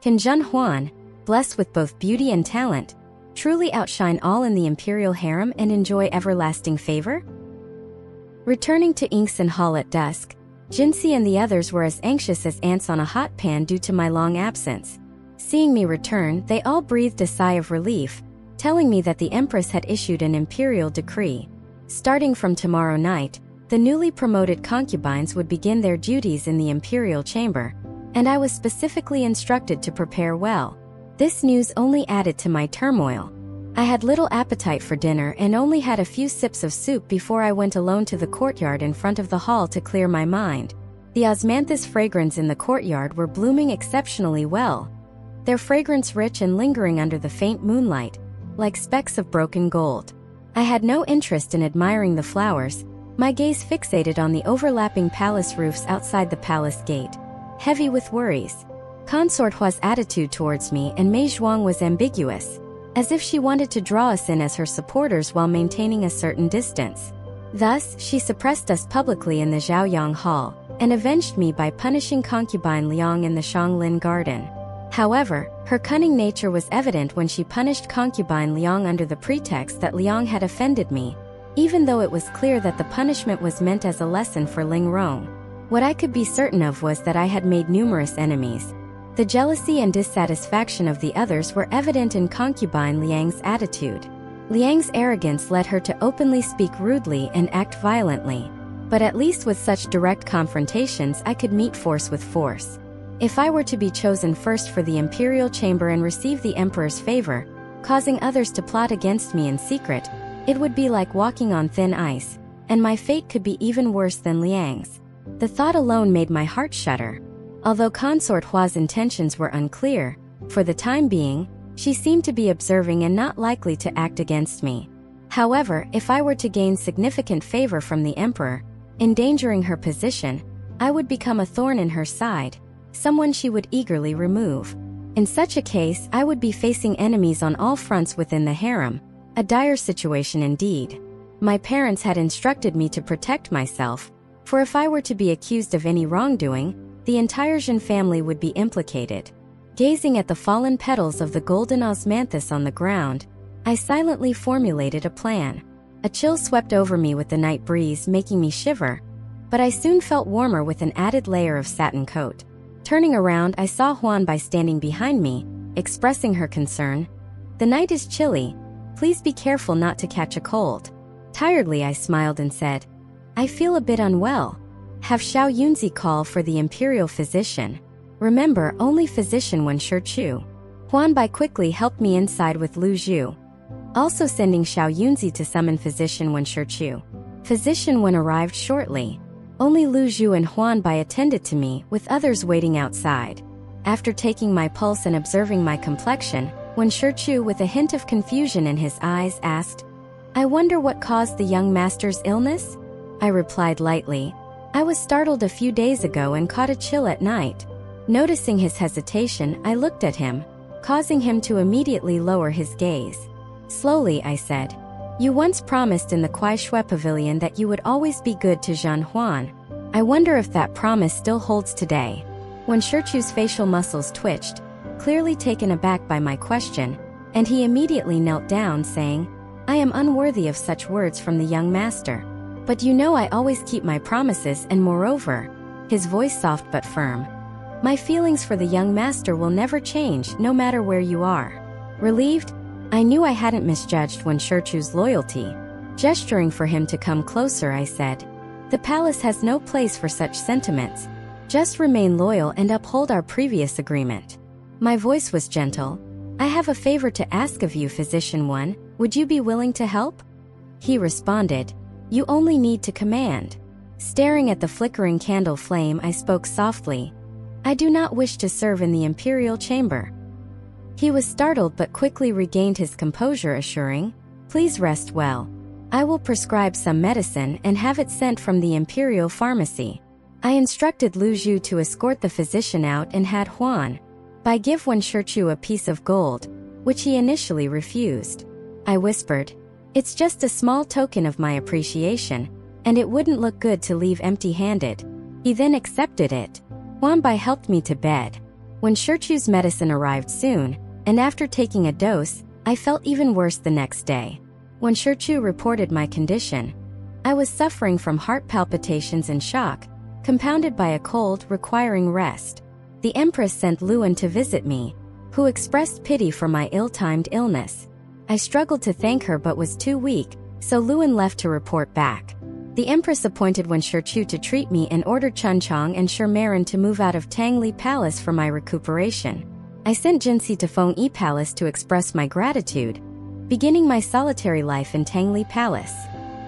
Can Zhen Huan, blessed with both beauty and talent, truly outshine all in the imperial harem and enjoy everlasting favor? Returning to Inkson Hall at dusk, Jinxie and the others were as anxious as ants on a hot pan due to my long absence. Seeing me return, they all breathed a sigh of relief, telling me that the Empress had issued an imperial decree. Starting from tomorrow night, the newly promoted concubines would begin their duties in the imperial chamber, and I was specifically instructed to prepare well. This news only added to my turmoil. I had little appetite for dinner and only had a few sips of soup before I went alone to the courtyard in front of the hall to clear my mind. The osmanthus fragrance in the courtyard were blooming exceptionally well, their fragrance rich and lingering under the faint moonlight, like specks of broken gold. I had no interest in admiring the flowers, my gaze fixated on the overlapping palace roofs outside the palace gate, heavy with worries. Consort Hua's attitude towards me and Mei Zhuang was ambiguous, as if she wanted to draw us in as her supporters while maintaining a certain distance. Thus, she suppressed us publicly in the Zhaoyang Hall, and avenged me by punishing concubine Liang in the Shanglin Garden. However, her cunning nature was evident when she punished concubine Liang under the pretext that Liang had offended me, even though it was clear that the punishment was meant as a lesson for Ling Rong. What I could be certain of was that I had made numerous enemies. The jealousy and dissatisfaction of the others were evident in concubine Liang's attitude. Liang's arrogance led her to openly speak rudely and act violently, but at least with such direct confrontations I could meet force with force. If I were to be chosen first for the imperial chamber and receive the emperor's favor, causing others to plot against me in secret, it would be like walking on thin ice, and my fate could be even worse than Liang's. The thought alone made my heart shudder. Although Consort Hua's intentions were unclear, for the time being, she seemed to be observing and not likely to act against me. However, if I were to gain significant favor from the emperor, endangering her position, I would become a thorn in her side, someone she would eagerly remove. In such a case, I would be facing enemies on all fronts within the harem, a dire situation indeed. My parents had instructed me to protect myself, for if I were to be accused of any wrongdoing, the entire Zhen family would be implicated. Gazing at the fallen petals of the golden osmanthus on the ground, I silently formulated a plan. A chill swept over me with the night breeze, making me shiver, but I soon felt warmer with an added layer of satin coat. Turning around, I saw Huan Bai standing behind me, expressing her concern. "The night is chilly. Please be careful not to catch a cold." Tiredly, I smiled and said, "I feel a bit unwell. Have Xiao Yunzi call for the imperial physician. Remember, only physician Wen Shichu." Huan Bai quickly helped me inside with Lu Zhu, also sending Xiao Yunzi to summon physician Wen Shichu. Physician Wen arrived shortly. Only Lu Zhu and Huan Bai attended to me, with others waiting outside. After taking my pulse and observing my complexion, Wen Shichu, with a hint of confusion in his eyes, asked, "I wonder what caused the young master's illness?" I replied lightly, "I was startled a few days ago and caught a chill at night." Noticing his hesitation, I looked at him, causing him to immediately lower his gaze. Slowly, I said, "You once promised in the Kuaishui Pavilion that you would always be good to Zhen Huan. I wonder if that promise still holds today." When Shichu's facial muscles twitched, clearly taken aback by my question, and he immediately knelt down, saying, "I am unworthy of such words from the young master. But you know I always keep my promises, and moreover," his voice soft but firm, "my feelings for the young master will never change, no matter where you are." Relieved, I knew I hadn't misjudged Wen Shichu's loyalty. Gesturing for him to come closer, I said, "The palace has no place for such sentiments. Just remain loyal and uphold our previous agreement." My voice was gentle. "I have a favor to ask of you, Physician Wen. Would you be willing to help?" He responded, "You only need to command." Staring at the flickering candle flame, I spoke softly, "I do not wish to serve in the imperial chamber." He was startled but quickly regained his composure, assuring, "Please rest well. I will prescribe some medicine and have it sent from the imperial pharmacy." I instructed Lu Zhu to escort the physician out and had Huan Bai give Wen Shichu a piece of gold, which he initially refused. I whispered, "It's just a small token of my appreciation, and it wouldn't look good to leave empty-handed." He then accepted it. Huan Bai helped me to bed. Wen Shichu's medicine arrived soon, and after taking a dose, I felt even worse the next day. When Shichu reported my condition, I was suffering from heart palpitations and shock, compounded by a cold requiring rest. The Empress sent Luan to visit me, who expressed pity for my ill-timed illness. I struggled to thank her but was too weak, so Luan left to report back. The Empress appointed Wen Shichu to treat me and ordered Chunchong and Shermaran to move out of Tangli Palace for my recuperation. I sent Jinxi to Fengyi Palace to express my gratitude, beginning my solitary life in Tangli Palace.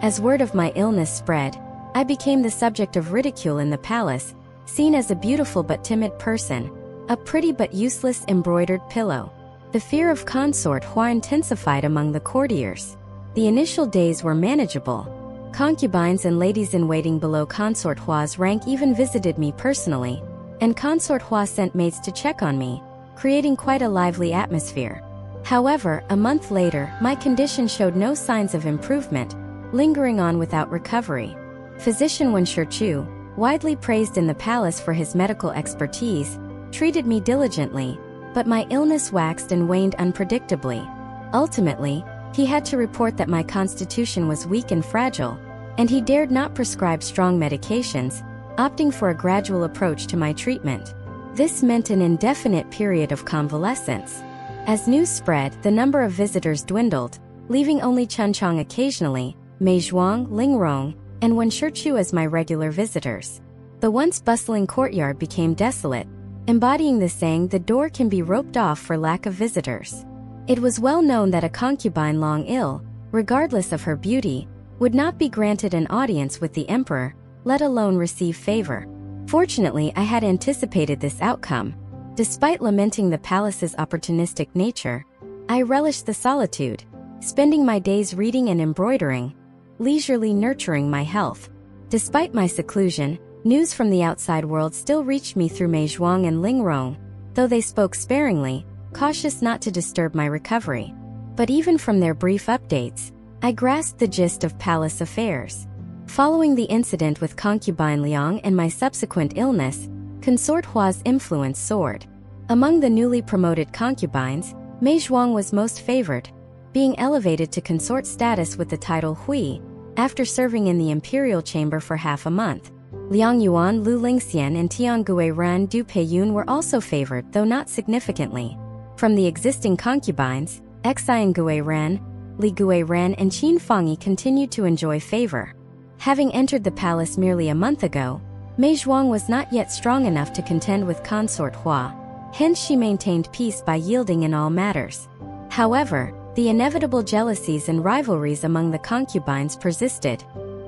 As word of my illness spread, I became the subject of ridicule in the palace, seen as a beautiful but timid person, a pretty but useless embroidered pillow. The fear of consort Huan intensified among the courtiers. The initial days were manageable. Concubines and ladies-in-waiting below consort Hua's rank even visited me personally, and consort Hua sent maids to check on me, creating quite a lively atmosphere. However, a month later, my condition showed no signs of improvement, lingering on without recovery. Physician Wen Shichu, widely praised in the palace for his medical expertise, treated me diligently, but my illness waxed and waned unpredictably. Ultimately, he had to report that my constitution was weak and fragile, and he dared not prescribe strong medications, opting for a gradual approach to my treatment. This meant an indefinite period of convalescence. As news spread, the number of visitors dwindled, leaving only Chunchong occasionally, Mei Zhuang, Ling Rong, and Wen Shichu as my regular visitors. The once bustling courtyard became desolate, embodying the saying, "The door can be roped off for lack of visitors." It was well known that a concubine long ill, regardless of her beauty, would not be granted an audience with the emperor, let alone receive favor. Fortunately, I had anticipated this outcome. Despite lamenting the palace's opportunistic nature, I relished the solitude, spending my days reading and embroidering, leisurely nurturing my health. Despite my seclusion, news from the outside world still reached me through Mei Zhuang and Ling Rong, though they spoke sparingly, cautious not to disturb my recovery. But even from their brief updates, I grasped the gist of palace affairs. Following the incident with concubine Liang and my subsequent illness, consort Hua's influence soared. Among the newly promoted concubines, Mei Zhuang was most favored, being elevated to consort status with the title Hui, after serving in the imperial chamber for half a month. Liang Yuan, Lu Lingxian, and Tiangui Ran Du Peiyun were also favored, though not significantly. From the existing concubines, Xian Gui Ran, Li Gui Ran, and Qin Fengyi continued to enjoy favor. Having entered the palace merely a month ago, Mei Zhuang was not yet strong enough to contend with consort Hua. Hence she maintained peace by yielding in all matters. However, the inevitable jealousies and rivalries among the concubines persisted,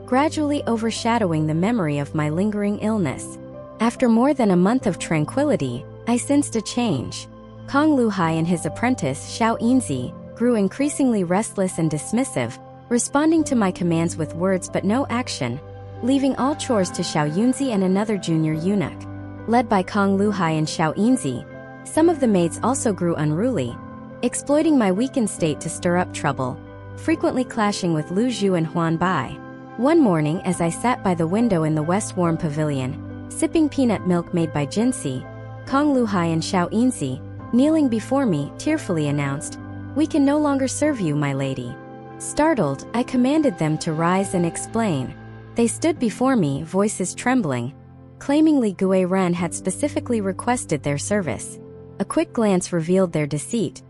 gradually overshadowing the memory of my lingering illness. After more than a month of tranquility, I sensed a change. Kong Luhai and his apprentice Xiao Yinzi grew increasingly restless and dismissive, responding to my commands with words but no action, leaving all chores to Xiao Yunzi and another junior eunuch. Led by Kong Luhai and Xiao Yinzi, some of the maids also grew unruly, exploiting my weakened state to stir up trouble, frequently clashing with Lu Zhu and Huan Bai. One morning, as I sat by the window in the West Warm Pavilion, sipping peanut milk made by Jinxi, Kong Luhai and Xiao Yinzi, kneeling before me, tearfully announced, "We can no longer serve you, my lady." Startled, I commanded them to rise and explain. They stood before me, voices trembling, claiming Li Gui Ran had specifically requested their service. A quick glance revealed their deceit.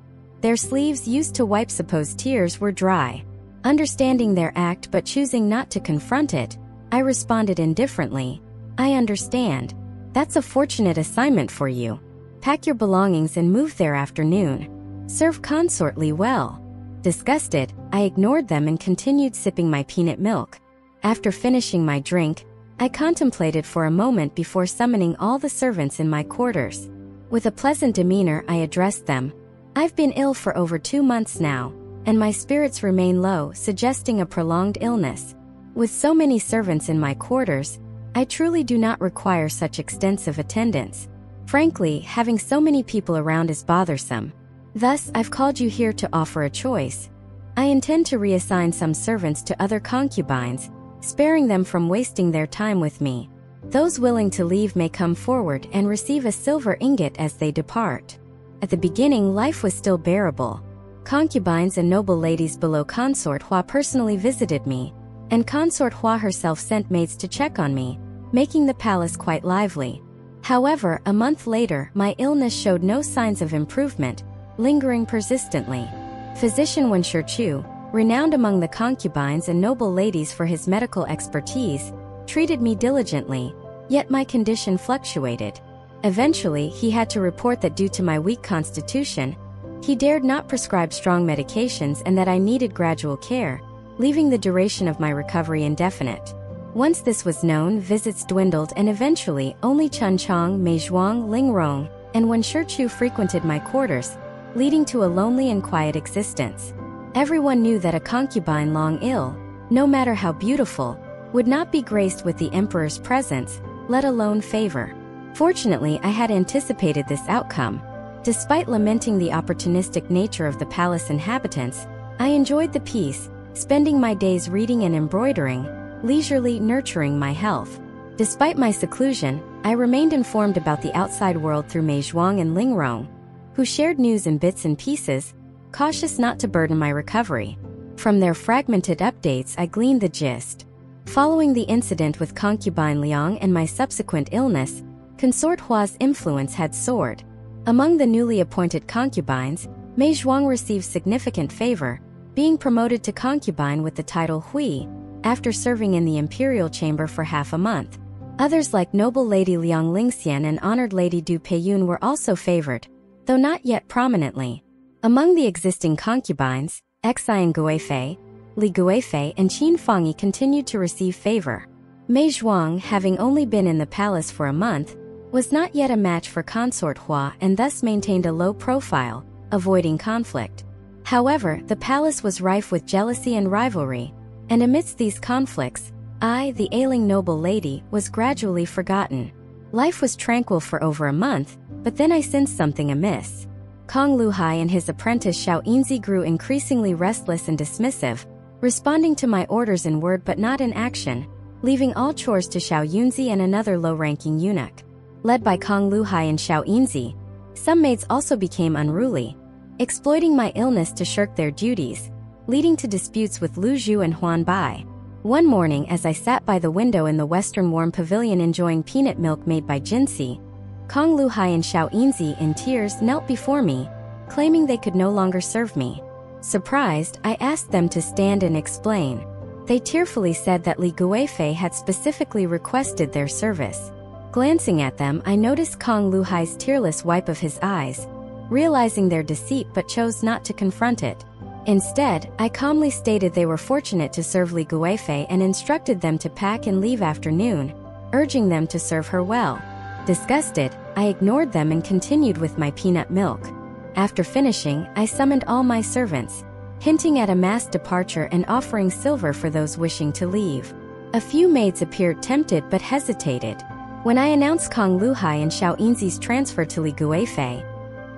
Their sleeves used to wipe supposed tears were dry. Understanding their act but choosing not to confront it, I responded indifferently, "I understand. That's a fortunate assignment for you. Pack your belongings and move there afternoon. Serve consort Li well." Disgusted, I ignored them and continued sipping my peanut milk. After finishing my drink, I contemplated for a moment before summoning all the servants in my quarters. With a pleasant demeanor, I addressed them. "I've been ill for over 2 months now, and my spirits remain low, suggesting a prolonged illness. With so many servants in my quarters, I truly do not require such extensive attendance. Frankly, having so many people around is bothersome. Thus, I've called you here to offer a choice. I intend to reassign some servants to other concubines, sparing them from wasting their time with me. Those willing to leave may come forward and receive a silver ingot as they depart. At the beginning, life was still bearable. Concubines and noble ladies below Consort Hua personally visited me, and Consort Hua herself sent maids to check on me, making the palace quite lively. However, a month later, my illness showed no signs of improvement, lingering persistently. Physician Wen Shichu, renowned among the concubines and noble ladies for his medical expertise, treated me diligently, yet my condition fluctuated. Eventually, he had to report that due to my weak constitution, he dared not prescribe strong medications and that I needed gradual care, leaving the duration of my recovery indefinite. Once this was known, visits dwindled and eventually only Chun Chong, Mei Zhuang, Ling Rong, and Wen Shichu frequented my quarters, leading to a lonely and quiet existence. Everyone knew that a concubine long ill, no matter how beautiful, would not be graced with the emperor's presence, let alone favor. Fortunately, I had anticipated this outcome. Despite lamenting the opportunistic nature of the palace inhabitants, I enjoyed the peace, spending my days reading and embroidering, leisurely nurturing my health. Despite my seclusion, I remained informed about the outside world through Mei Zhuang and Ling Rong, who shared news in bits and pieces, cautious not to burden my recovery. From their fragmented updates, I gleaned the gist. Following the incident with concubine Liang and my subsequent illness, Consort Hua's influence had soared. Among the newly appointed concubines, Mei Zhuang received significant favor, being promoted to concubine with the title Hui, after serving in the imperial chamber for half a month. Others like noble lady Liang Lingxian and honored lady Du Peiyun were also favored, though not yet prominently. Among the existing concubines, Xian Guifei, Li Guifei and Qin Fangyi continued to receive favor. Mei Zhuang, having only been in the palace for a month, was not yet a match for Consort Hua and thus maintained a low profile, avoiding conflict. However, the palace was rife with jealousy and rivalry, and amidst these conflicts, I, the ailing noble lady, was gradually forgotten. Life was tranquil for over a month, but then I sensed something amiss. Kong Luhai and his apprentice Xiao Yinzi grew increasingly restless and dismissive, responding to my orders in word but not in action, leaving all chores to Xiao Yunzi and another low-ranking eunuch. Led by Kong Luhai and Xiao Yinzi, some maids also became unruly, exploiting my illness to shirk their duties, leading to disputes with Lu Zhu and Huan Bai. One morning, as I sat by the window in the western warm pavilion enjoying peanut milk made by Jinsi, Kong Luhai and Xiao Yinzi in tears knelt before me, claiming they could no longer serve me. Surprised, I asked them to stand and explain. They tearfully said that Li Guifei had specifically requested their service. Glancing at them, I noticed Kong Luhai's tearless wipe of his eyes, realizing their deceit but chose not to confront it. Instead, I calmly stated they were fortunate to serve Li Guifei and instructed them to pack and leave after noon, urging them to serve her well. Disgusted, I ignored them and continued with my peanut milk. After finishing, I summoned all my servants, hinting at a mass departure and offering silver for those wishing to leave. A few maids appeared tempted but hesitated. When I announced Kong Luhai and Xiao Yinzi's transfer to Li Guifei,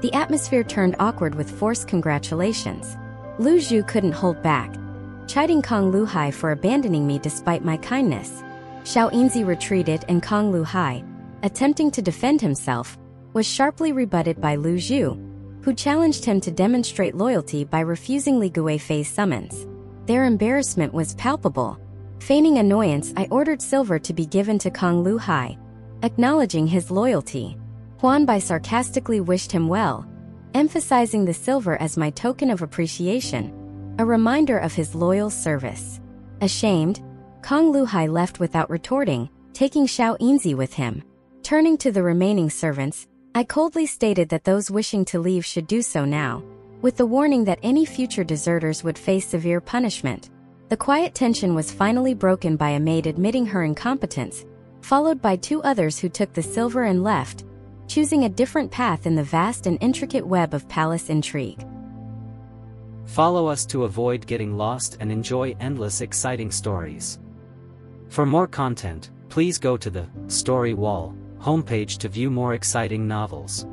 the atmosphere turned awkward with forced congratulations. Lu Zhu couldn't hold back, chiding Kong Luhai for abandoning me despite my kindness. Xiao Yinzi retreated and Kong Luhai, attempting to defend himself, was sharply rebutted by Lu Zhu, who challenged him to demonstrate loyalty by refusing Li Guifei's summons. Their embarrassment was palpable. Feigning annoyance, I ordered silver to be given to Kong Luhai, acknowledging his loyalty. Huan Bai sarcastically wished him well, emphasizing the silver as my token of appreciation, a reminder of his loyal service. Ashamed, Kong Luhai left without retorting, taking Xiao Yinzi with him. Turning to the remaining servants, I coldly stated that those wishing to leave should do so now, with the warning that any future deserters would face severe punishment. The quiet tension was finally broken by a maid admitting her incompetence, followed by two others who took the silver and left, choosing a different path in the vast and intricate web of palace intrigue. Follow us to avoid getting lost and enjoy endless exciting stories. For more content, please go to the Story Wall homepage to view more exciting novels.